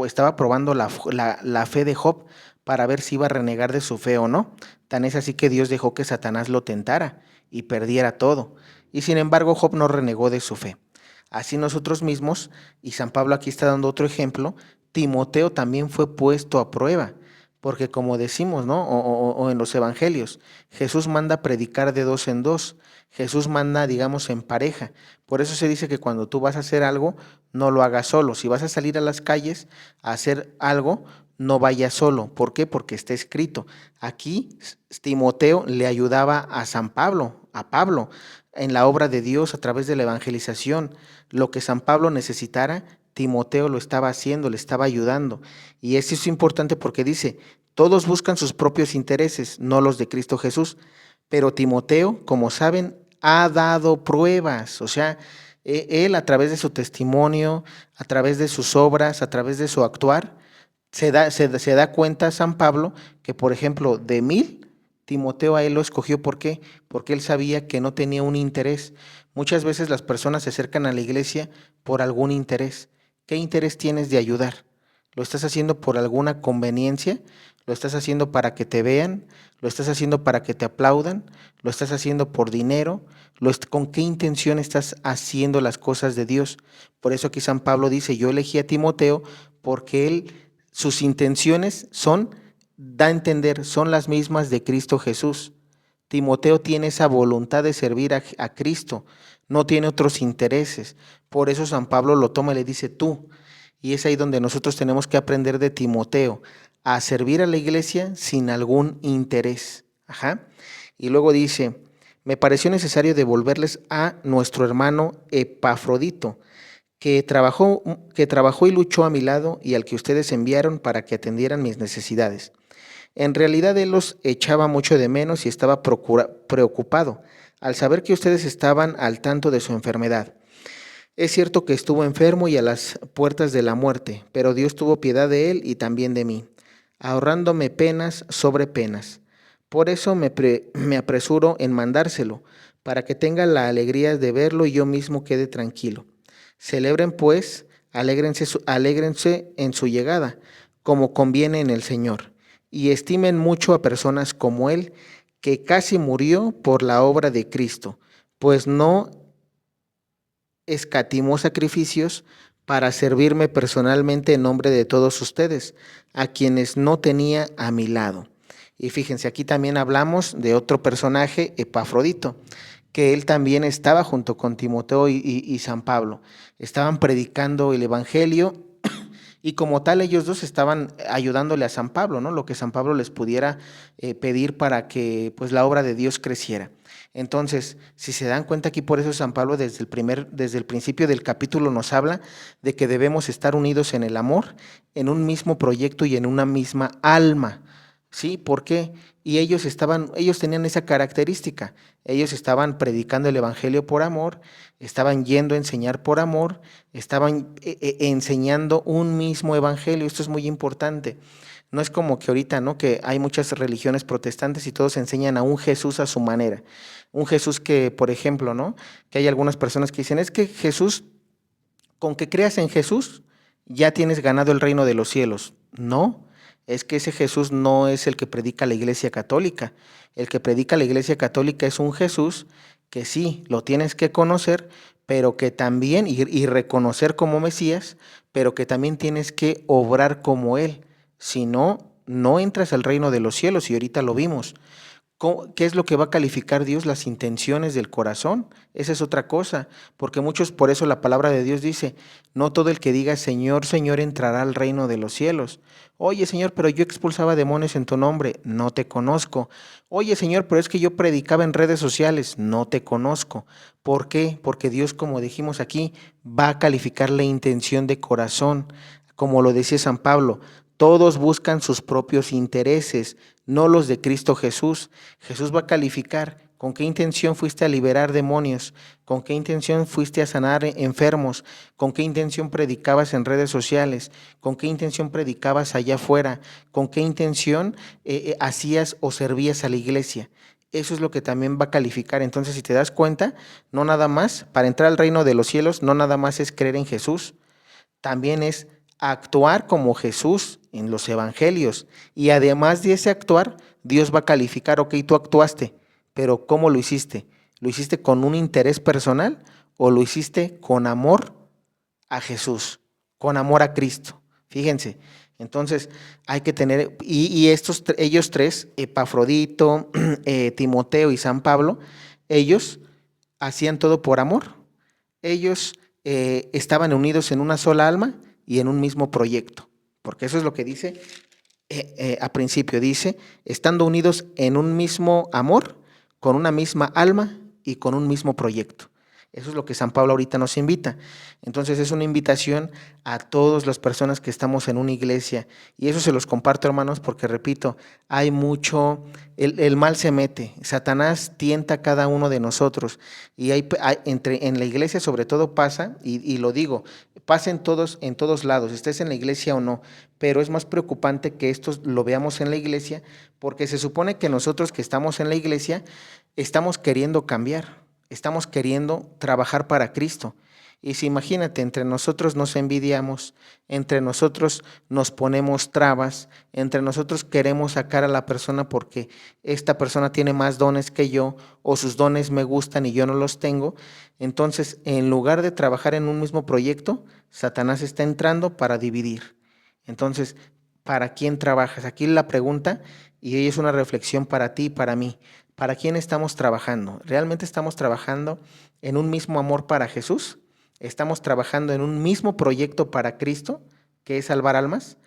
estaba probando la fe de Job para ver si iba a renegar de su fe o no. Tan es así que Dios dejó que Satanás lo tentara y perdiera todo. Y sin embargo Job no renegó de su fe. Así nosotros mismos, y San Pablo aquí está dando otro ejemplo, Timoteo también fue puesto a prueba, porque como decimos, ¿no? O en los evangelios, Jesús manda predicar de dos en dos, Jesús manda, digamos, en pareja. Por eso se dice que cuando tú vas a hacer algo, no lo hagas solo. Si vas a salir a las calles a hacer algo, no vayas solo. ¿Por qué? Porque está escrito. Aquí Timoteo le ayudaba a San Pablo, a Pablo, en la obra de Dios a través de la evangelización. Lo que San Pablo necesitara, Timoteo lo estaba haciendo, le estaba ayudando. Y eso es importante porque dice, todos buscan sus propios intereses, no los de Cristo Jesús. Pero Timoteo, como saben, ha dado pruebas, o sea, él a través de su testimonio, a través de sus obras, a través de su actuar, se da cuenta San Pablo que, por ejemplo, de 1000, Timoteo a él lo escogió. ¿Por qué? Porque él sabía que no tenía un interés. Muchas veces las personas se acercan a la iglesia por algún interés. ¿Qué interés tienes de ayudar? ¿Lo estás haciendo por alguna conveniencia? ¿Lo estás haciendo para que te vean? ¿Lo estás haciendo para que te aplaudan? ¿Lo estás haciendo por dinero? ¿Con qué intención estás haciendo las cosas de Dios? Por eso aquí San Pablo dice, yo elegí a Timoteo porque sus intenciones da a entender, son las mismas de Cristo Jesús. Timoteo tiene esa voluntad de servir a Cristo, no tiene otros intereses. Por eso San Pablo lo toma y le dice tú. Y es ahí donde nosotros tenemos que aprender de Timoteo, a servir a la iglesia sin algún interés. Ajá. Y luego dice, me pareció necesario devolverles a nuestro hermano Epafrodito, que trabajó y luchó a mi lado y al que ustedes enviaron para que atendieran mis necesidades. En realidad él los echaba mucho de menos y estaba preocupado al saber que ustedes estaban al tanto de su enfermedad. Es cierto que estuvo enfermo y a las puertas de la muerte, pero Dios tuvo piedad de él y también de mí, ahorrándome penas sobre penas. Por eso me apresuro en mandárselo, para que tenga la alegría de verlo y yo mismo quede tranquilo. Celebren pues, alégrense en su llegada, como conviene en el Señor, y estimen mucho a personas como él, que casi murió por la obra de Cristo, pues no escatimó sacrificios para servirme personalmente en nombre de todos ustedes, a quienes no tenía a mi lado. Y fíjense, aquí también hablamos de otro personaje, Epafrodito, que él también estaba junto con Timoteo y San Pablo. Estaban predicando el Evangelio y como tal ellos dos estaban ayudándole a San Pablo, ¿no? Lo que San Pablo les pudiera pedir para que pues la obra de Dios creciera. Entonces, si se dan cuenta aquí, por eso San Pablo desde el principio del capítulo nos habla de que debemos estar unidos en el amor, en un mismo proyecto y en una misma alma. ¿Sí? ¿Por qué? Y ellos tenían esa característica. Ellos estaban predicando el evangelio por amor, estaban yendo a enseñar por amor, estaban enseñando un mismo evangelio. Esto es muy importante. No es como que ahorita, ¿no? Que hay muchas religiones protestantes y todos enseñan a un Jesús a su manera. Un Jesús que, por ejemplo, ¿no? Que hay algunas personas que dicen, es que Jesús, con que creas en Jesús, ya tienes ganado el reino de los cielos. No, es que ese Jesús no es el que predica la Iglesia Católica. El que predica la Iglesia Católica es un Jesús que sí, lo tienes que conocer, pero que también, y reconocer como Mesías, pero que también tienes que obrar como Él. Si no, no entras al reino de los cielos, y ahorita lo vimos. ¿Qué es lo que va a calificar Dios? Las intenciones del corazón. Esa es otra cosa, porque muchos, por eso la palabra de Dios dice, no todo el que diga Señor, Señor entrará al reino de los cielos. Oye, Señor, pero yo expulsaba demonios en tu nombre, no te conozco. Oye, Señor, pero es que yo predicaba en redes sociales, no te conozco. ¿Por qué? Porque Dios, como dijimos aquí, va a calificar la intención de corazón. Como lo decía San Pablo, todos buscan sus propios intereses, no los de Cristo Jesús. Jesús va a calificar con qué intención fuiste a liberar demonios, con qué intención fuiste a sanar enfermos, con qué intención predicabas en redes sociales, con qué intención predicabas allá afuera, con qué intención hacías o servías a la iglesia. Eso es lo que también va a calificar. Entonces, si te das cuenta, no nada más, para entrar al reino de los cielos, no nada más es creer en Jesús, también es actuar como Jesús en los evangelios. Y además de ese actuar, Dios va a calificar, ok, tú actuaste, pero ¿cómo lo hiciste? ¿Lo hiciste con un interés personal o lo hiciste con amor a Jesús, con amor a Cristo? Fíjense, entonces hay que tener, ellos tres, Epafrodito, Timoteo y San Pablo, ellos hacían todo por amor. Ellos estaban unidos en una sola alma y en un mismo proyecto, porque eso es lo que dice a principio, dice, estando unidos en un mismo amor, con una misma alma y con un mismo proyecto. Eso es lo que San Pablo ahorita nos invita. Entonces es una invitación a todas las personas que estamos en una iglesia. Y eso se los comparto, hermanos, porque repito, hay mucho, el mal se mete, Satanás tienta a cada uno de nosotros. Y en la iglesia sobre todo pasa, y lo digo, pasa en todos lados, estés en la iglesia o no, pero es más preocupante que esto lo veamos en la iglesia, porque se supone que nosotros que estamos en la iglesia estamos queriendo cambiar. Estamos queriendo trabajar para Cristo. Y si imagínate, entre nosotros nos envidiamos, entre nosotros nos ponemos trabas, entre nosotros queremos sacar a la persona porque esta persona tiene más dones que yo o sus dones me gustan y yo no los tengo, entonces en lugar de trabajar en un mismo proyecto, Satanás está entrando para dividir. Entonces, ¿para quién trabajas? Aquí la pregunta, y es una reflexión para ti y para mí. ¿Para quién estamos trabajando? ¿Realmente estamos trabajando en un mismo amor para Jesús? ¿Estamos trabajando en un mismo proyecto para Cristo, que es salvar almas?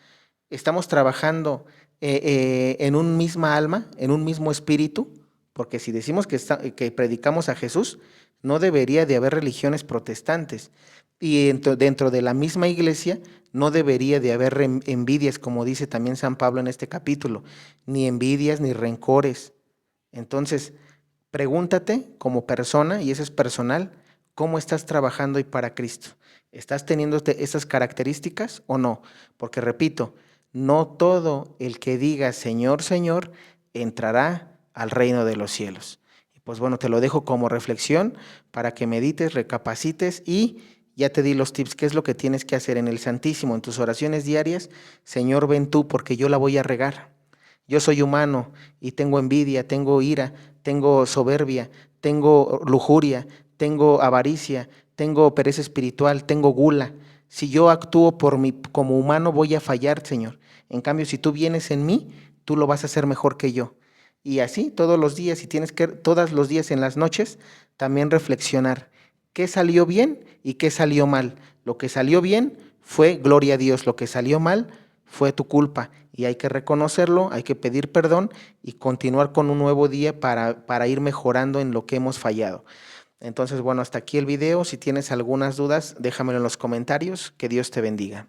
¿Estamos trabajando en un misma alma, en un mismo espíritu? Porque si decimos que predicamos a Jesús, no debería de haber religiones protestantes. Y dentro de la misma iglesia no debería de haber envidias, como dice también San Pablo en este capítulo, ni envidias ni rencores. Entonces, pregúntate como persona, y eso es personal, ¿cómo estás trabajando y para Cristo? ¿Estás teniendo esas características o no? Porque repito, no todo el que diga Señor, Señor, entrará al reino de los cielos. Y pues bueno, te lo dejo como reflexión para que medites, recapacites y ya te di los tips, qué es lo que tienes que hacer en el Santísimo, en tus oraciones diarias. Señor, ven tú porque yo la voy a regar. Yo soy humano y tengo envidia, tengo ira, tengo soberbia, tengo lujuria, tengo avaricia, tengo pereza espiritual, tengo gula. Si yo actúo como humano voy a fallar, Señor. En cambio, si tú vienes en mí, tú lo vas a hacer mejor que yo. Y así todos los días, y tienes que todos los días en las noches también reflexionar qué salió bien y qué salió mal. Lo que salió bien fue gloria a Dios, lo que salió mal fue tu culpa y hay que reconocerlo, hay que pedir perdón y continuar con un nuevo día para ir mejorando en lo que hemos fallado. Entonces, bueno, hasta aquí el video. Si tienes algunas dudas, déjamelo en los comentarios. Que Dios te bendiga.